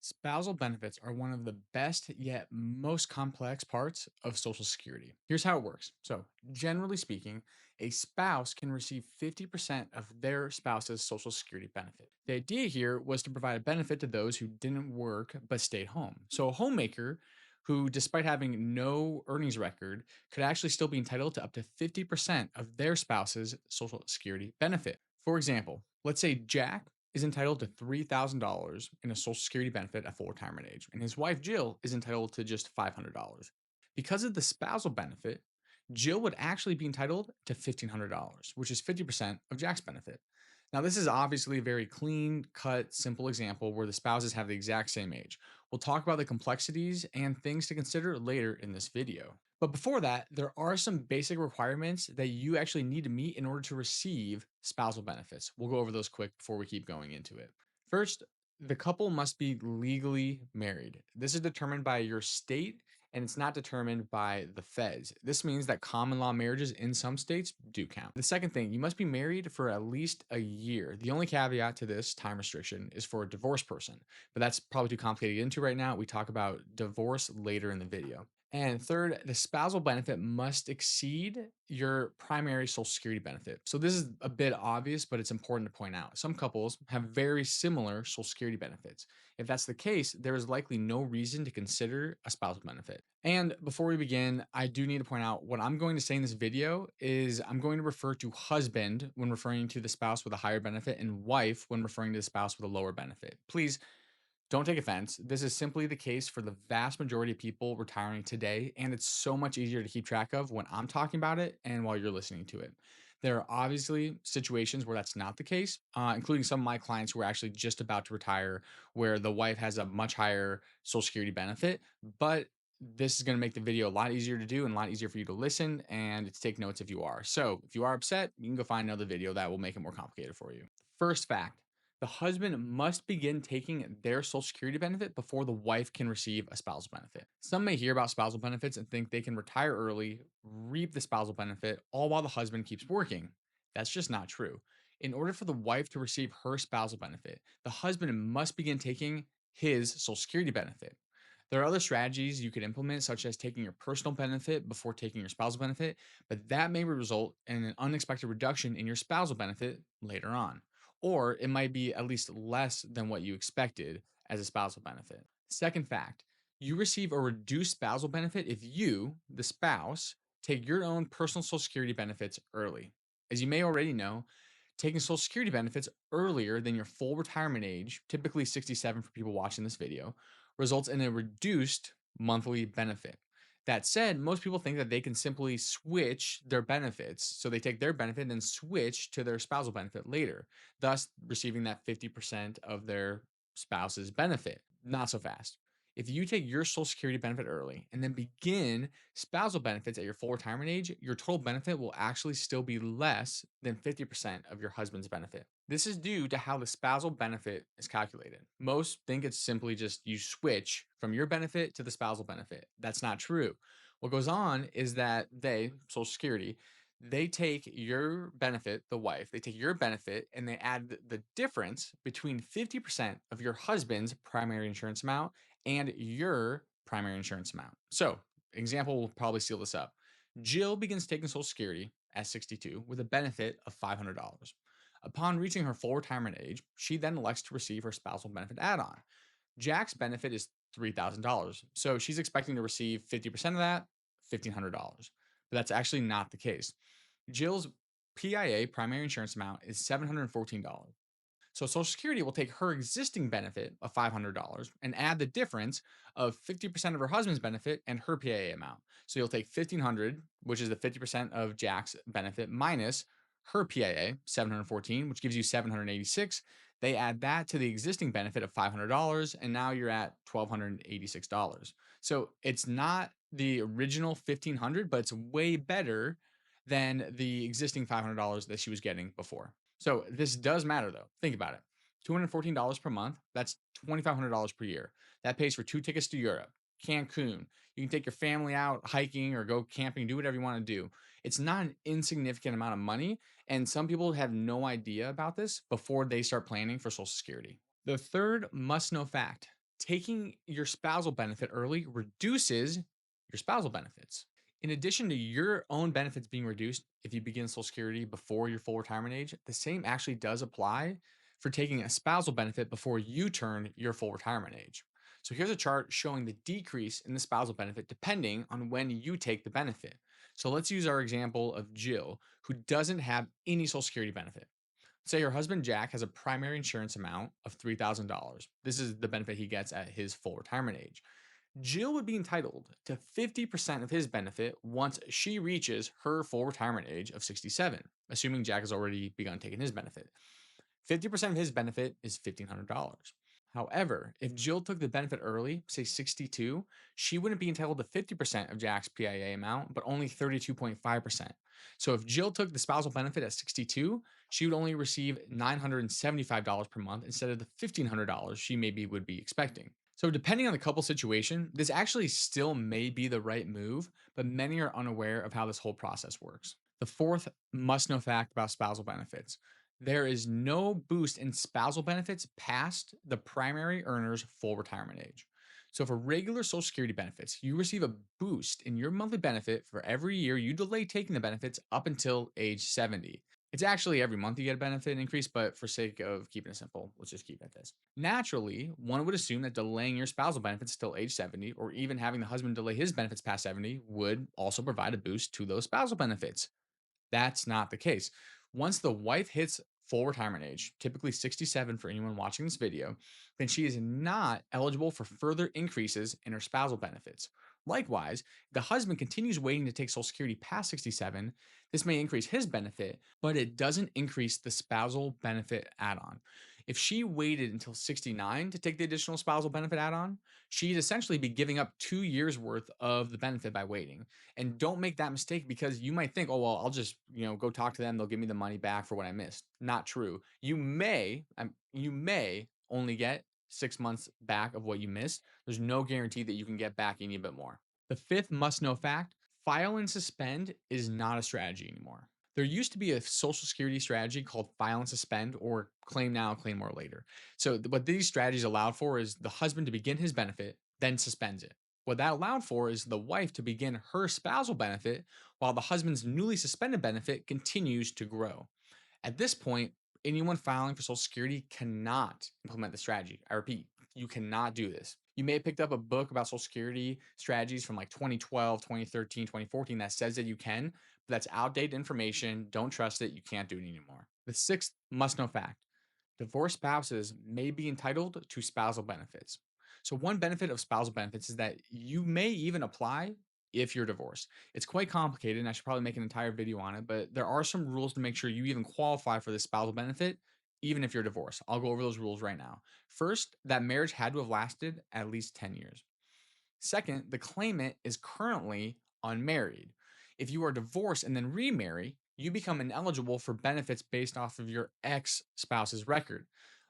Spousal benefits are one of the best yet most complex parts of Social Security. Here's how it works. So, generally speaking, a spouse can receive 50% of their spouse's Social Security benefit. The idea here was to provide a benefit to those who didn't work but stayed home. So, a homemaker who, despite having no earnings record, could actually still be entitled to up to 50% of their spouse's Social Security benefit. For example, let's say Jack is entitled to $3,000 in a Social Security benefit at full retirement age, and his wife Jill is entitled to just $500. Because of the spousal benefit, Jill would actually be entitled to $1,500, which is 50% of Jack's benefit. Now, this is obviously a very clean, cut, simple example where the spouses have the exact same age. We'll talk about the complexities and things to consider later in this video. But before that, there are some basic requirements that you actually need to meet in order to receive spousal benefits. We'll go over those quick before we keep going into it. First, the couple must be legally married. This is determined by your state and it's not determined by the feds. This means that common law marriages in some states do count. The second thing, you must be married for at least a year. The only caveat to this time restriction is for a divorced person, but that's probably too complicated to get into right now. We talk about divorce later in the video. And third, the spousal benefit must exceed your primary Social Security benefit. So this is a bit obvious, but it's important to point out. Some couples have very similar Social Security benefits. If that's the case, there is likely no reason to consider a spousal benefit. And before we begin, I do need to point out what I'm going to say in this video is I'm going to refer to husband when referring to the spouse with a higher benefit and wife when referring to the spouse with a lower benefit. Please don't take offense. This is simply the case for the vast majority of people retiring today, and it's so much easier to keep track of when I'm talking about it and while you're listening to it. There are obviously situations where that's not the case, including some of my clients who are actually just about to retire, where the wife has a much higher Social Security benefit. But this is going to make the video a lot easier to do and a lot easier for you to listen and to take notes if you are. So if you are upset, you can go find another video that will make it more complicated for you. First fact, the husband must begin taking their Social Security benefit before the wife can receive a spousal benefit. Some may hear about spousal benefits and think they can retire early, reap the spousal benefit, all while the husband keeps working. That's just not true. In order for the wife to receive her spousal benefit, the husband must begin taking his Social Security benefit. There are other strategies you could implement, such as taking your personal benefit before taking your spousal benefit, but that may result in an unexpected reduction in your spousal benefit later on. Or it might be at least less than what you expected as a spousal benefit. Second fact, you receive a reduced spousal benefit if you, the spouse, take your own personal Social Security benefits early. As you may already know, taking Social Security benefits earlier than your full retirement age, typically 67 for people watching this video, results in a reduced monthly benefit. That said, most people think that they can simply switch their benefits. So they take their benefit and then switch to their spousal benefit later, thus receiving that 50% of their spouse's benefit. Not so fast. If you take your Social Security benefit early and then begin spousal benefits at your full retirement age, your total benefit will actually still be less than 50% of your husband's benefit. This is due to how the spousal benefit is calculated. Most think it's simply just you switch from your benefit to the spousal benefit. That's not true. What goes on is that they, Social Security, they take your benefit, the wife, they take your benefit and they add the difference between 50% of your husband's primary insurance amount and your primary insurance amount. So, example will probably seal this up. Jill begins taking Social Security at 62 with a benefit of $500. Upon reaching her full retirement age, she then elects to receive her spousal benefit add on. Jack's benefit is $3,000. So she's expecting to receive 50% of that, $1,500. But that's actually not the case. Jill's PIA, primary insurance amount, is $714. So Social Security will take her existing benefit of $500 and add the difference of 50% of her husband's benefit and her PIA amount. So you'll take 1,500, which is the 50% of Jack's benefit, minus her PIA, 714, which gives you 786. They add that to the existing benefit of $500, and now you're at $1,286. So it's not the original 1,500, but it's way better than the existing $500 that she was getting before. So this does matter though. Think about it. $214 per month, that's $2,500 per year. That pays for 2 tickets to Europe, Cancun. You can take your family out hiking or go camping, do whatever you want to do. It's not an insignificant amount of money. And some people have no idea about this before they start planning for Social Security. The third must know fact, Taking your spousal benefit early reduces your spousal benefits. In addition to your own benefits being reduced if you begin Social Security before your full retirement age, the same actually does apply for taking a spousal benefit before you turn your full retirement age. So here's a chart showing the decrease in the spousal benefit depending on when you take the benefit. So let's use our example of Jill, who doesn't have any Social Security benefit. Say your husband Jack has a primary insurance amount of $3,000. This is the benefit he gets at his full retirement age. Jill would be entitled to 50% of his benefit once she reaches her full retirement age of 67, assuming Jack has already begun taking his benefit. 50% of his benefit is $1,500. However, if Jill took the benefit early, say 62, she wouldn't be entitled to 50% of Jack's PIA amount, but only 32.5%. So if Jill took the spousal benefit at 62, she would only receive $975 per month instead of the $1,500 she maybe would be expecting. So, depending on the couple situation, this actually still may be the right move, but many are unaware of how this whole process works. The fourth must know fact about spousal benefits: there is no boost in spousal benefits past the primary earner's full retirement age. So, for regular Social Security benefits, you receive a boost in your monthly benefit for every year you delay taking the benefits up until age 70. It's actually every month you get a benefit increase, but for sake of keeping it simple, let's just keep it at this. Naturally, one would assume that delaying your spousal benefits till age 70, or even having the husband delay his benefits past 70, would also provide a boost to those spousal benefits. That's not the case. Once the wife hits full retirement age, typically 67 for anyone watching this video, then she is not eligible for further increases in her spousal benefits. Likewise, if the husband continues waiting to take Social Security past 67, this may increase his benefit, but it doesn't increase the spousal benefit add on. If she waited until 69 to take the additional spousal benefit add on, she'd essentially be giving up 2 years worth of the benefit by waiting. And don't make that mistake, because you might think, oh, well, I'll just, go talk to them. They'll give me the money back for what I missed. Not true. You may only get 6 months back of what you missed. There's no guarantee that you can get back any bit more. The fifth must know fact: file and suspend is not a strategy anymore. There used to be a Social Security strategy called file and suspend, or claim now, claim more later. So, what these strategies allowed for is the husband to begin his benefit, then suspends it. What that allowed for is the wife to begin her spousal benefit while the husband's newly suspended benefit continues to grow. At this point, anyone filing for Social Security cannot implement the strategy. I repeat, you cannot do this. You may have picked up a book about Social Security strategies from like 2012, 2013, 2014 that says that you can, but that's outdated information. Don't trust it. You can't do it anymore. The sixth must know fact: divorced spouses may be entitled to spousal benefits. So, one benefit of spousal benefits is that you may even apply if you're divorced. It's quite complicated, and I should probably make an entire video on it, but there are some rules to make sure you even qualify for this spousal benefit, even if you're divorced. I'll go over those rules right now. First, that marriage had to have lasted at least 10 years. Second, the claimant is currently unmarried. If you are divorced and then remarry, you become ineligible for benefits based off of your ex spouse's record.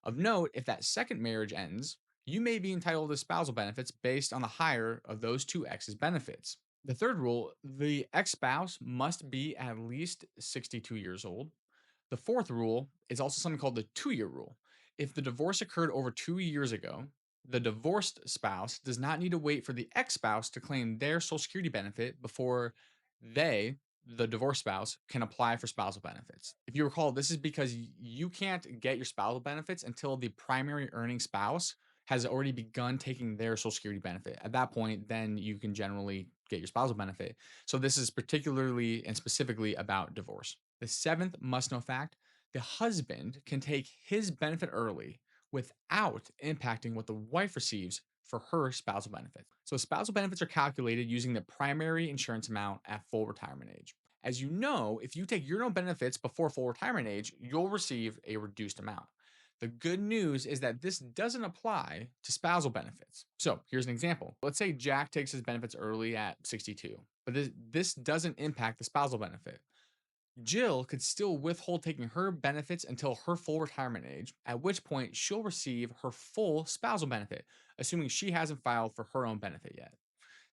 Of note, if that second marriage ends, you may be entitled to spousal benefits based on the higher of those two exes' benefits. The third rule: the ex spouse must be at least 62 years old. The fourth rule is also something called the 2 year rule. If the divorce occurred over 2 years ago, the divorced spouse does not need to wait for the ex spouse to claim their Social Security benefit before they, the divorced spouse, can apply for spousal benefits. If you recall, this is because you can't get your spousal benefits until the primary earning spouse has already begun taking their Social Security benefit. At that point, then you can generally get your spousal benefit. So, this is particularly and specifically about divorce. The seventh must know fact: the husband can take his benefit early without impacting what the wife receives for her spousal benefits. So, spousal benefits are calculated using the primary insurance amount at full retirement age. As you know, if you take your own benefits before full retirement age, you'll receive a reduced amount. The good news is that this doesn't apply to spousal benefits. So, here's an example. Let's say Jack takes his benefits early at 62, but this doesn't impact the spousal benefit. Jill could still withhold taking her benefits until her full retirement age, at which point she'll receive her full spousal benefit, assuming she hasn't filed for her own benefit yet.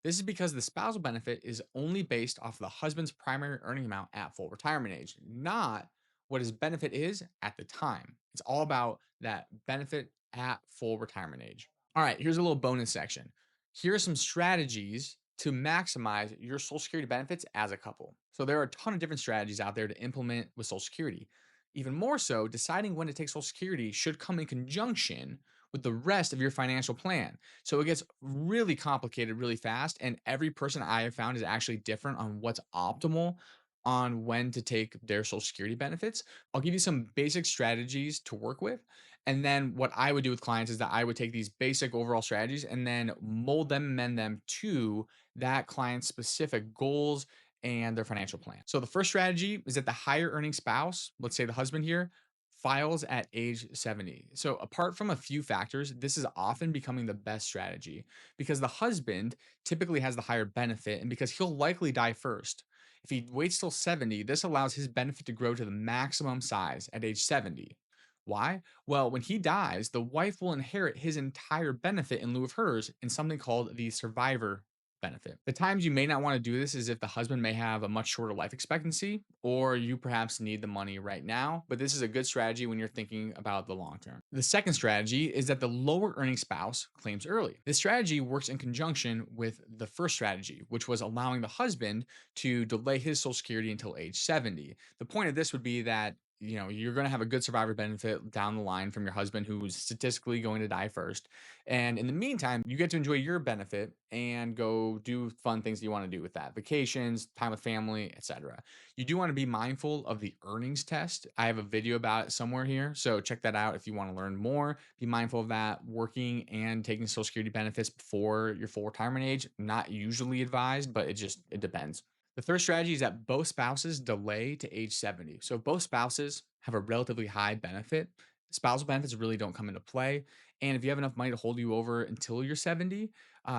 This is because the spousal benefit is only based off the husband's primary earning amount at full retirement age, not what his benefit is at the time. It's all about that benefit at full retirement age. All right, here's a little bonus section. Here are some strategies to maximize your Social Security benefits as a couple. So, there are a ton of different strategies out there to implement with Social Security. Even more so, deciding when to take Social Security should come in conjunction with the rest of your financial plan. So, it gets really complicated really fast. And every person I have found is actually different on what's optimal on when to take their Social Security benefits. I'll give you some basic strategies to work with, and then what I would do with clients is that I would take these basic overall strategies and then mold them, mend them to that client's specific goals and their financial plan. So the first strategy is that the higher earning spouse, let's say the husband here, files at age 70. So apart from a few factors, this is often becoming the best strategy because the husband typically has the higher benefit and because he'll likely die first. If he waits till 70, this allows his benefit to grow to the maximum size at age 70. Why? Well, when he dies, the wife will inherit his entire benefit in lieu of hers in something called the survivor benefit. The times you may not want to do this is if the husband may have a much shorter life expectancy or you perhaps need the money right now, but this is a good strategy when you're thinking about the long term. The second strategy is that the lower earning spouse claims early. This strategy works in conjunction with the first strategy, which was allowing the husband to delay his Social Security until age 70. The point of this would be that you're going to have a good survivor benefit down the line from your husband who's statistically going to die first, and in the meantime you get to enjoy your benefit and go do fun things that you want to do with that: vacations, time with family, etc. You do want to be mindful of the earnings test. I have a video about it somewhere here, so check that out if you want to learn more. Be mindful of that. Working and taking Social Security benefits before your full retirement age, not usually advised, but it depends. The third strategy is that both spouses delay to age 70. So if both spouses have a relatively high benefit, spousal benefits really don't come into play. And if you have enough money to hold you over until you're 70,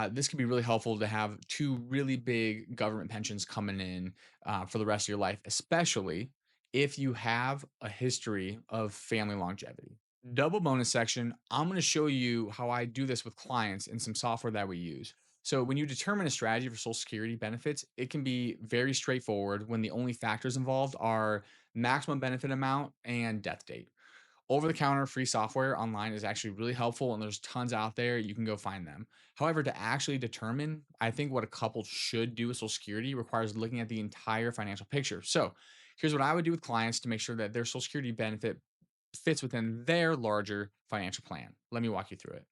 this could be really helpful to have two really big government pensions coming in for the rest of your life, especially if you have a history of family longevity. Double bonus section, I'm going to show you how I do this with clients in some software that we use. So when you determine a strategy for Social Security benefits, it can be very straightforward when the only factors involved are maximum benefit amount and death date. Over the counter free software online is actually really helpful and there's tons out there. You can go find them. However, to actually determine, I think what a couple should do with Social Security requires looking at the entire financial picture. So here's what I would do with clients to make sure that their Social Security benefit fits within their larger financial plan. Let me walk you through it.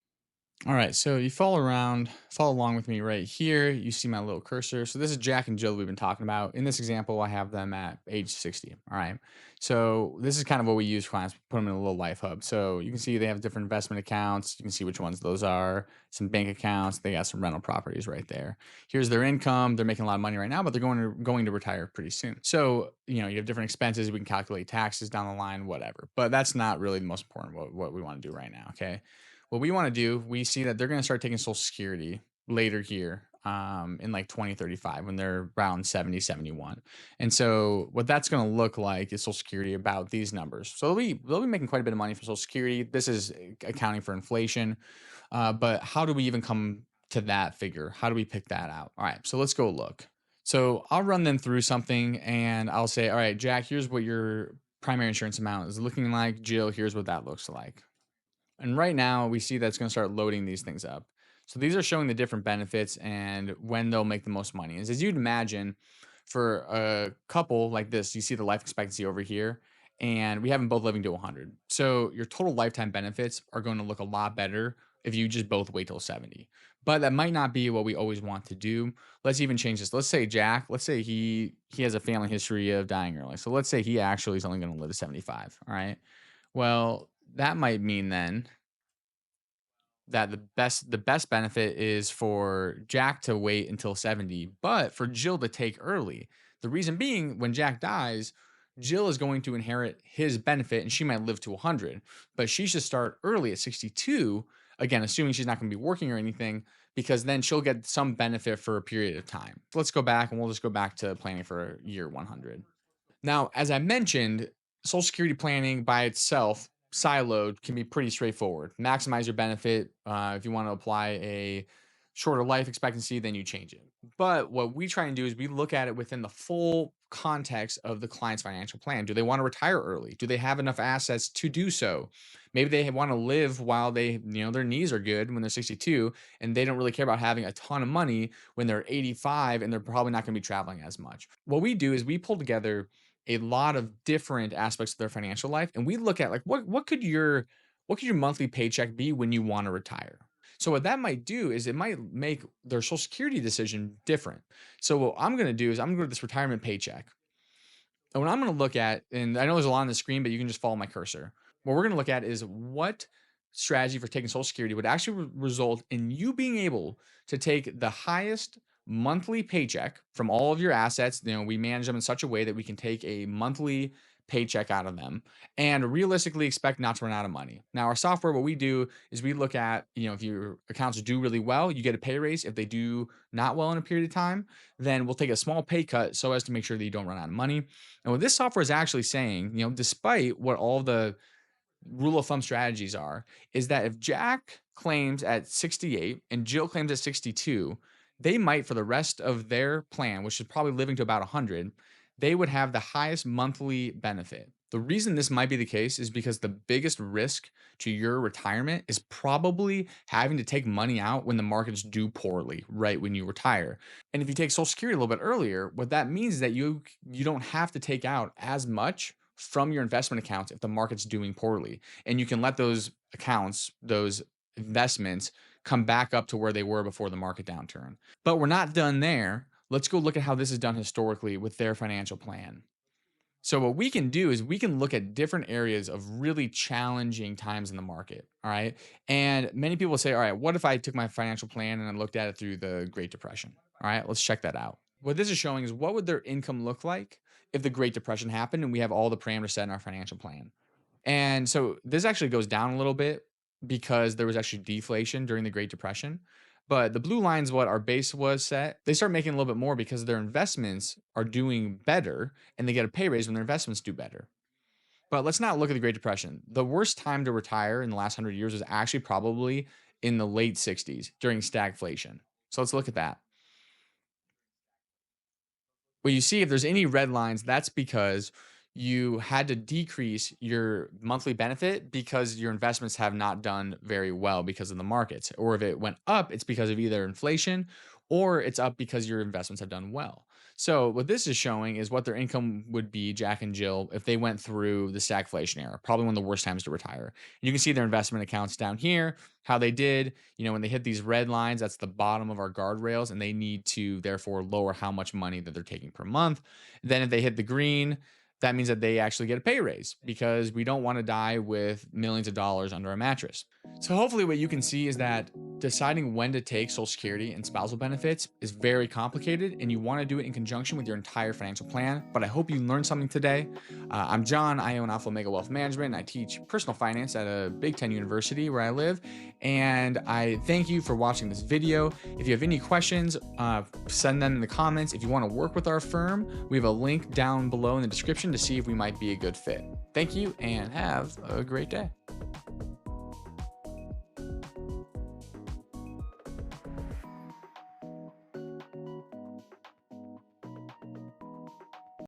All right, so you follow along with me right here. You see my little cursor. So this is Jack and Jill we've been talking about. In this example, I have them at age 60. All right. So this is kind of what we use for clients, put them in a little life hub. So you can see they have different investment accounts. You can see which ones those are, some bank accounts. They got some rental properties right there. Here's their income. They're making a lot of money right now, but they're going to retire pretty soon. So, you have different expenses. We can calculate taxes down the line, whatever. But that's not really the most important what we want to do right now. Okay. What we want to do, we see that they're going to start taking Social Security later here in like 2035 when they're around 70, 71. And so what that's going to look like is Social Security about these numbers. So they'll be making quite a bit of money for Social Security. This is accounting for inflation. But how do we even come to that figure? How do we pick that out? All right, so let's go look. So I'll run them through something and I'll say, all right, Jack, here's what your primary insurance amount is looking like. Jill, here's what that looks like. And right now we see that it's going to start loading these things up. So these are showing the different benefits and when they'll make the most money. As you'd imagine, for a couple like this, you see the life expectancy over here, and we have them both living to 100. So your total lifetime benefits are going to look a lot better if you just both wait till 70. But that might not be what we always want to do. Let's even change this. Let's say Jack, let's say he has a family history of dying early. So let's say he actually is only going to live to 75. All right. Well, that might mean then that the best benefit is for Jack to wait until 70, but for Jill to take early. The reason being, when Jack dies, Jill is going to inherit his benefit and she might live to 100, but she should start early at 62, again, assuming she's not going to be working or anything, because then she'll get some benefit for a period of time. Let's go back and we'll just go back to planning for year 100. Now, as I mentioned, Social Security planning by itself, siloed, can be pretty straightforward. Maximize your benefit. If you want to apply a shorter life expectancy, then you change it. But what we try and do is we look at it within the full context of the client's financial plan. Do they want to retire early? Do they have enough assets to do so? Maybe they want to live while their knees are good when they're 62, and they don't really care about having a ton of money when they're 85, and they're probably not going to be traveling as much. What we do is we pull together a lot of different aspects of their financial life, and we look at like what could your monthly paycheck be when you want to retire. So what that might do is it might make their social security decision different. So what I'm going to do is I'm going to go to this retirement paycheck, and what I'm going to look at, and I know there's a lot on the screen, but you can just follow my cursor. What we're going to look at is what strategy for taking Social Security would actually result in you being able to take the highest monthly paycheck from all of your assets. We manage them in such a way that we can take a monthly paycheck out of them and realistically expect not to run out of money. Now, our software, what we do is we look at, if your accounts do really well, you get a pay raise. If they do not well in a period of time, then we'll take a small pay cut so as to make sure that you don't run out of money. And what this software is actually saying, despite what all the rule of thumb strategies are, is that if Jack claims at 68 and Jill claims at 62, they might, for the rest of their plan, which is probably living to about 100, they would have the highest monthly benefit. The reason this might be the case is because the biggest risk to your retirement is probably having to take money out when the markets do poorly right when you retire. And if you take Social Security a little bit earlier, what that means is that you don't have to take out as much from your investment accounts if the market's doing poorly. And you can let those accounts, those investments, come back up to where they were before the market downturn. But we're not done there. Let's go look at how this is done historically with their financial plan. So what we can do is we can look at different areas of really challenging times in the market. All right. And many people say, all right, what if I took my financial plan and I looked at it through the Great Depression? All right, let's check that out. What this is showing is what would their income look like if the Great Depression happened and we have all the parameters set in our financial plan. And so this actually goes down a little bit because there was actually deflation during the Great Depression. But the blue line is what our base was set. They start making a little bit more because their investments are doing better and they get a pay raise when their investments do better. But let's not look at the Great Depression. The worst time to retire in the last 100 years was actually probably in the late 60s during stagflation. So let's look at that. Well, you see, if there's any red lines, that's because you had to decrease your monthly benefit because your investments have not done very well because of the markets. Or if it went up, it's because of either inflation or it's up because your investments have done well. So what this is showing is what their income would be, Jack and Jill, if they went through the stagflation era, probably one of the worst times to retire. And you can see their investment accounts down here, how they did, when they hit these red lines, that's the bottom of our guardrails, and they need to therefore lower how much money that they're taking per month. Then if they hit the green, that means that they actually get a pay raise because we don't want to die with millions of dollars under a mattress. So hopefully what you can see is that deciding when to take Social Security and spousal benefits is very complicated and you want to do it in conjunction with your entire financial plan. But I hope you learned something today. I'm John. I own Alpha Omega Wealth Management, and I teach personal finance at a Big Ten university where I live. And I thank you for watching this video. If you have any questions, send them in the comments. If you want to work with our firm, we have a link down below in the description to see if we might be a good fit. Thank you and have a great day.